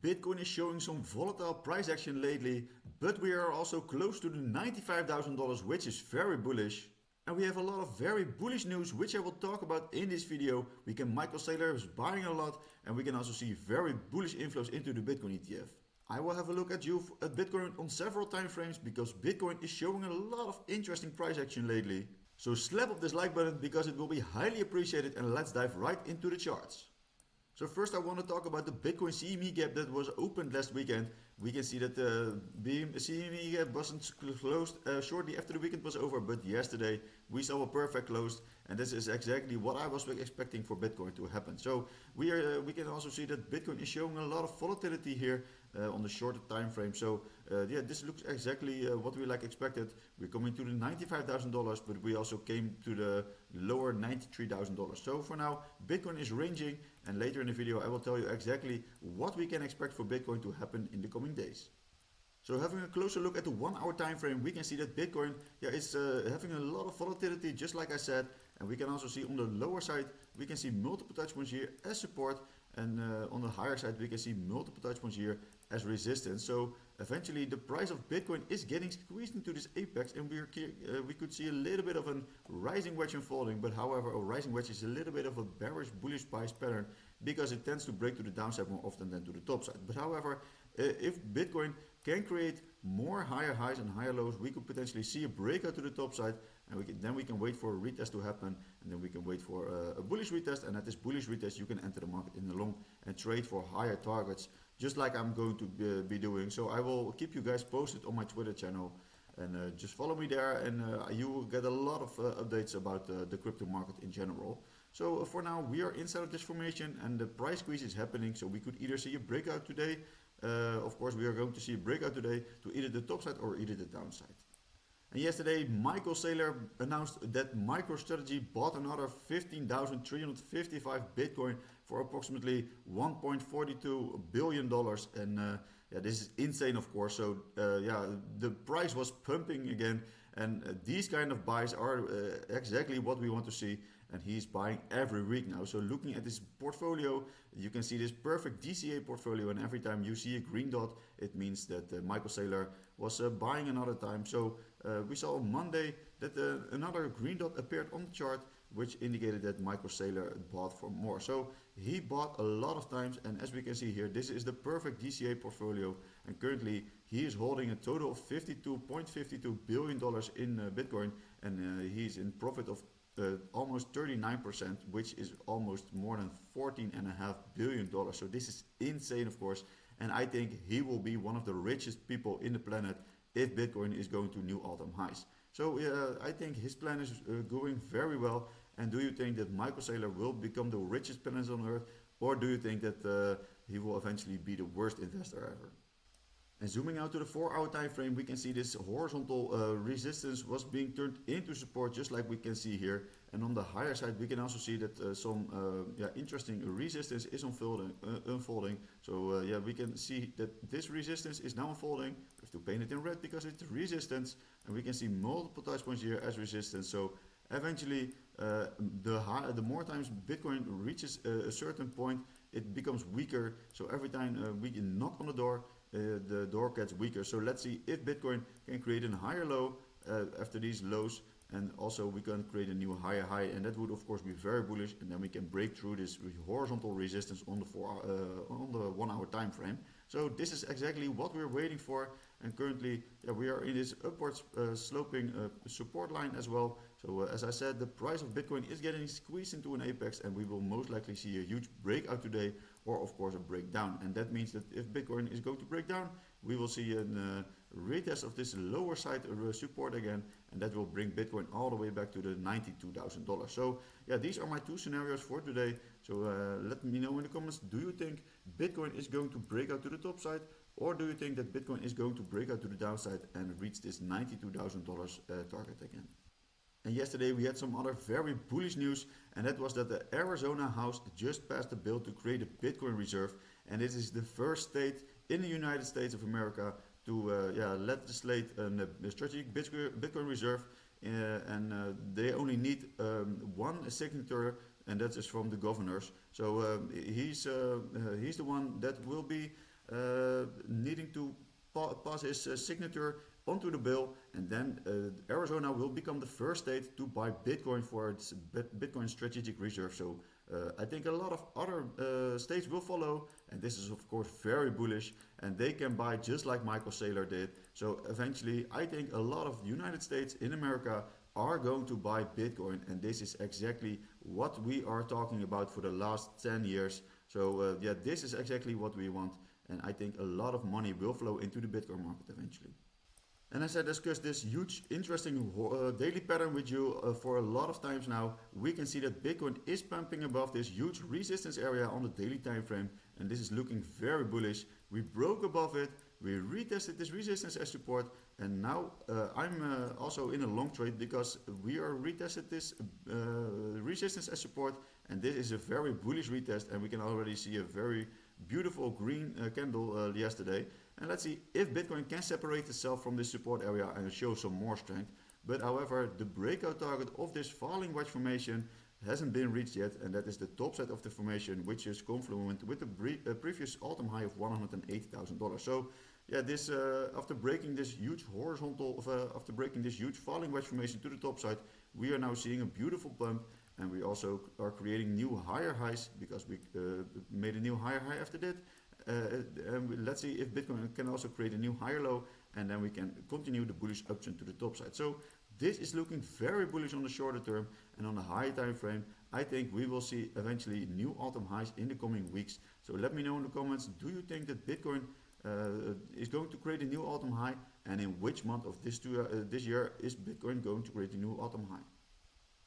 Bitcoin is showing some volatile price action lately, but we are also close to the $95,000, which is very bullish. And we have a lot of very bullish news, which I will talk about in this video. We can Michael Saylor is buying a lot, and we can also see very bullish inflows into the Bitcoin ETF. I will have a look at Bitcoin on several time frames because Bitcoin is showing a lot of interesting price action lately. So slap up this like button because it will be highly appreciated, and let's dive right into the charts. So first I want to talk about the Bitcoin CME gap that was opened last weekend. We can see that the CME gap wasn't closed shortly after the weekend was over, but yesterday we saw a perfect close, and this is exactly what I was expecting for Bitcoin to happen. So we can also see that Bitcoin is showing a lot of volatility here on the shorter time frame. So yeah, this looks exactly what we expected. We're coming to the $95,000, but we also came to the lower $93,000. So for now, Bitcoin is ranging, and later in the video I will tell you exactly what we can expect for Bitcoin to happen in the coming days. So having a closer look at the 1 hour time frame, we can see that Bitcoin is having a lot of volatility, just like I said, and we can also see on the lower side we can see multiple touch points here as support, and on the higher side we can see multiple touch points here as resistance. So eventually the price of Bitcoin is getting squeezed into this apex, and we could see a little bit of a rising wedge unfolding, but however a rising wedge is a little bit of a bearish bullish price pattern because it tends to break to the downside more often than to the top side. But however, if Bitcoin can create more higher highs and higher lows, we could potentially see a breakout to the top side, and then we can wait for a retest to happen, and then we can wait for a bullish retest, and at this bullish retest you can enter the market in the long and trade for higher targets, just like I'm going to be doing. So I will keep you guys posted on my Twitter channel, and just follow me there, and you will get a lot of updates about the crypto market in general. So for now we are inside of this formation, and the price squeeze is happening, so we could either see a breakout today. Of course we are going to see a breakout today to either the top side or either the downside. And yesterday Michael Saylor announced that MicroStrategy bought another 15,355 Bitcoin for approximately $1.42 billion, and yeah, this is insane, of course. So yeah, the price was pumping again, and these kind of buys are exactly what we want to see, and he's buying every week now. So looking at this portfolio, you can see this perfect DCA portfolio, and every time you see a green dot, it means that Michael Saylor was buying another time. So we saw on Monday that another green dot appeared on the chart, which indicated that Michael Saylor bought for more. So he bought a lot of times, and as we can see here, this is the perfect DCA portfolio, and currently he is holding a total of $52.52 billion in Bitcoin, and he's in profit of almost 39%, which is almost more than $14.5 billion. So this is insane, of course, and I think he will be one of the richest people in the planet if Bitcoin is going to new all-time highs. So I think his plan is going very well. And do you think that Michael Saylor will become the richest person on earth, or do you think that he will eventually be the worst investor ever? And zooming out to the 4 hour time frame, we can see this horizontal resistance was being turned into support, just like we can see here. And on the higher side we can also see that some interesting resistance is unfolding. So yeah, we can see that this resistance is now unfolding. We have to paint it in red because it's resistance, and we can see multiple touch points here as resistance. So eventually the more times Bitcoin reaches a certain point, it becomes weaker. So every time we knock on the door gets weaker. So let's see if Bitcoin can create a higher low after these lows, and also we can create a new higher high, and that would of course be very bullish, and then we can break through this horizontal resistance on the 1 hour time frame. So this is exactly what we're waiting for, and currently we are in this upwards sloping support line as well. So as I said, the price of Bitcoin is getting squeezed into an apex, and we will most likely see a huge breakout today, or of course a breakdown. And that means that if Bitcoin is going to break down, we will see a retest of this lower side support again, and that will bring Bitcoin all the way back to the $92,000. So yeah, these are my two scenarios for today. So let me know in the comments, do you think Bitcoin is going to break out to the top side, or do you think that Bitcoin is going to break out to the downside and reach this $92,000 target again? And yesterday we had some other very bullish news, and that was that the Arizona House just passed a bill to create a Bitcoin reserve, and this is the first state in the United States of America to legislate a strategic Bitcoin reserve, and they only need one signature, and that is from the governors. So he's the one that will be needing to pass his signature onto the bill, and then Arizona will become the first state to buy Bitcoin for its Bitcoin strategic reserve. So I think a lot of other states will follow, and this is of course very bullish, and they can buy just like Michael Saylor did. So eventually I think a lot of United States in America are going to buy Bitcoin, and this is exactly what we are talking about for the last 10 years. So yeah, this is exactly what we want, and I think a lot of money will flow into the Bitcoin market eventually. And as I discussed this huge interesting daily pattern with you for a lot of times now, we can see that Bitcoin is pumping above this huge resistance area on the daily time frame, and this is looking very bullish. We broke above it, we retested this resistance as support, and now I'm also in a long trade because we are retested this resistance as support, and this is a very bullish retest, and we can already see a very beautiful green candle yesterday. And let's see if Bitcoin can separate itself from this support area and show some more strength. But however, the breakout target of this falling wedge formation hasn't been reached yet, and that is the top side of the formation, which is confluent with the previous all-time high of $180,000. So yeah, this after breaking this huge after breaking this huge falling wedge formation to the top side, we are now seeing a beautiful pump, and we also are creating new higher highs because we made a new higher high after that. And let's see if Bitcoin can also create a new higher low, and then we can continue the bullish uptrend to the top side. So this is looking very bullish on the shorter term, and on the higher time frame I think we will see eventually new all-time highs in the coming weeks. So let me know in the comments, do you think that Bitcoin is going to create a new all-time high, and in which month of this year is Bitcoin going to create a new all-time high?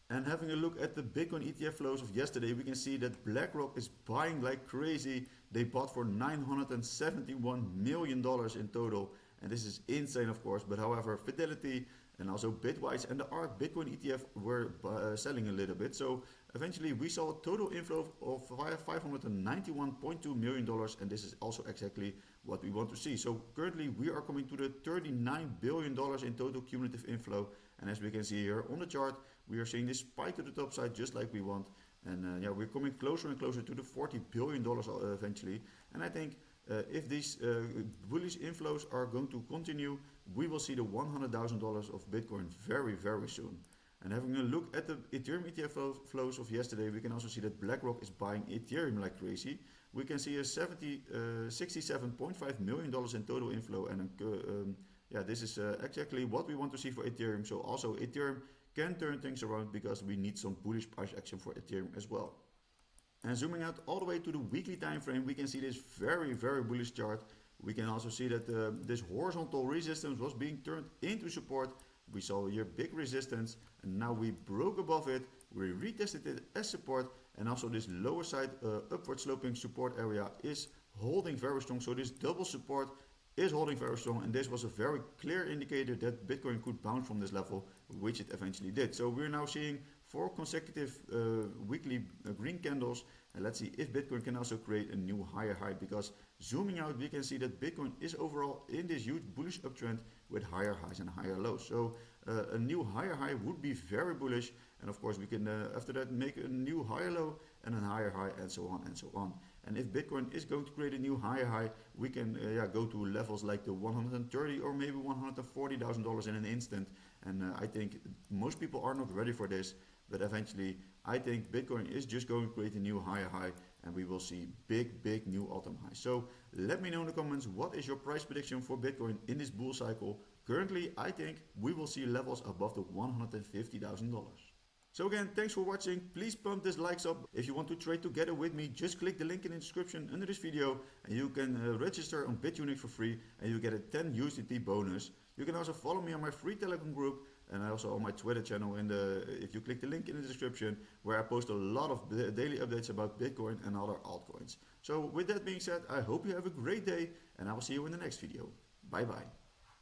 And having a look at the Bitcoin ETF flows of yesterday, we can see that BlackRock is buying like crazy. They bought for $971 million in total, and this is insane of course. But however, Fidelity and also Bitwise and the ARK Bitcoin ETF were selling a little bit. So eventually we saw a total inflow of $591.2 million, and this is also exactly what we want to see. So currently we are coming to the $39 billion in total cumulative inflow, and as we can see here on the chart, we are seeing this spike to the top side just like we want, and yeah, we're coming closer and closer to the $40 billion eventually. And I think if these bullish inflows are going to continue, we will see the $100,000 of Bitcoin very soon. And having a look at the Ethereum ETF flows of yesterday, we can also see that BlackRock is buying Ethereum like crazy. We can see a $67.5 million in total inflow, and yeah, this is exactly what we want to see for Ethereum. So also Ethereum can turn things around because we need some bullish price action for Ethereum as well. And zooming out all the way to the weekly time frame, we can see this very bullish chart. We can also see that this horizontal resistance was being turned into support. We saw here big resistance, and now we broke above it. We retested it as support, and also this lower side upward sloping support area is holding very strong. So this double support is holding very strong, and this was a very clear indicator that Bitcoin could bounce from this level, which it eventually did. So we're now seeing 4 consecutive weekly green candles, and let's see if Bitcoin can also create a new higher high, because zooming out we can see that Bitcoin is overall in this huge bullish uptrend with higher highs and higher lows. So a new higher high would be very bullish, and of course we can after that make a new higher low and a higher high, and so on and so on. And if Bitcoin is going to create a new higher high, we can go to levels like the $130 or maybe $140,000 in an instant. And I think most people are not ready for this, but eventually I think Bitcoin is just going to create a new higher high, and we will see big new all-time highs. So let me know in the comments, what is your price prediction for Bitcoin in this bull cycle? Currently I think we will see levels above the $150,000. So again, thanks for watching. Please pump this likes up. If you want to trade together with me, just click the link in the description under this video, and you can register on Bitunix for free, and you get a 10 USDT bonus. You can also follow me on my free Telegram group, and also on my Twitter channel if you click the link in the description, where I post a lot of daily updates about Bitcoin and other altcoins. So with that being said, I hope you have a great day, and I will see you in the next video. Bye bye.